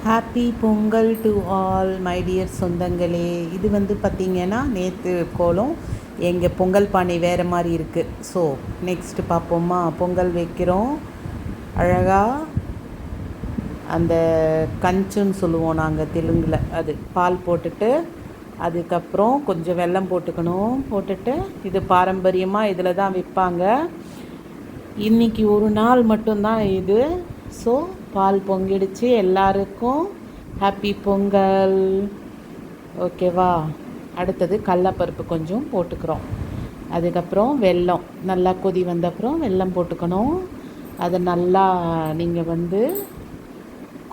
Happy Pongal to all my dear சொந்தங்களே. இது பார்த்திங்கன்னா நேற்று கோலம் எங்கள் பொங்கல் பானை வேறு மாதிரி இருக்குது. ஸோ நெக்ஸ்ட்டு பார்ப்போமா. பொங்கல் வைக்கிறோம். அழகாக அந்த கஞ்சுன்னு சொல்லுவோம் நாங்கள் தெலுங்கில். அது பால் போட்டுட்டு அதுக்கப்புறம் கொஞ்சம் வெல்லம் போட்டுட்டு இது பாரம்பரியமாக இதில் தான் விற்பாங்க. இன்றைக்கி ஒரு நாள் மட்டும்தான் இது. ஸோ பால் பொங்கிடுச்சு. எல்லாருக்கும் ஹாப்பி பொங்கல். ஓகேவா. அடுத்தது கடலப்பருப்பு கொஞ்சம் போட்டுக்கிறோம். அதுக்கப்புறம் வெல்லம் நல்லா கொதி வந்தப்புறம் வெல்லம் போட்டுக்கணும். அதை நல்லா நீங்கள்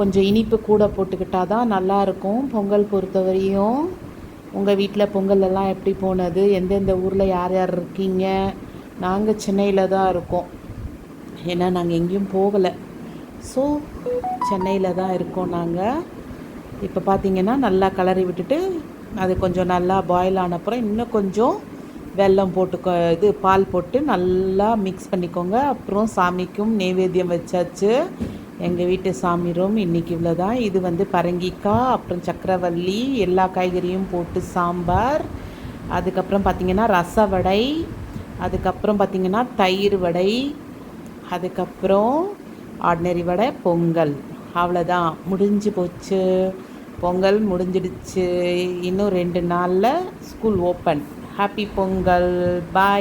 கொஞ்சம் இனிப்பு கூட போட்டுக்கிட்டால் தான் நல்லாயிருக்கும் பொங்கல் பொறுத்தவரையும். உங்கள் வீட்டில் பொங்கல் எல்லாம் எப்படி போனது? எந்தெந்த ஊரில் யார் யார் இருக்கீங்க? நாங்கள் சென்னையில் தான் இருக்கோம். ஏன்னா நாங்கள் எங்கேயும் போகலை. ஸோ சென்னையில் தான் இருக்கோம் நாங்கள். இப்போ பார்த்திங்கன்னா நல்லா கிளறி விட்டுட்டு அது கொஞ்சம் நல்லா பாயில் ஆனப்புறம் இன்னும் கொஞ்சம் வெல்லம் போட்டு பால் போட்டு நல்லா மிக்ஸ் பண்ணிக்கோங்க. அப்புறம் சாமிக்கும் நெய்வேத்தியம் வச்சாச்சு. எங்கள் வீட்டு சாமி ரூம் இன்றைக்கி இவ்வளோ தான். இது பரங்கிக்காய், அப்புறம் சக்கரவள்ளி, எல்லா காய்கறியும் போட்டு சாம்பார். அதுக்கப்புறம் பார்த்திங்கன்னா ரச வடை, அதுக்கப்புறம் பார்த்திங்கன்னா தயிர் வடை, அதுக்கப்புறம் ஆர்டினரி வடை, பொங்கல். அவ்வளோதான், முடிஞ்சு போச்சு. பொங்கல் முடிஞ்சிடுச்சு. இன்னும் 2 நாளில் ஸ்கூல் ஓப்பன். ஹாப்பி பொங்கல். பாய்.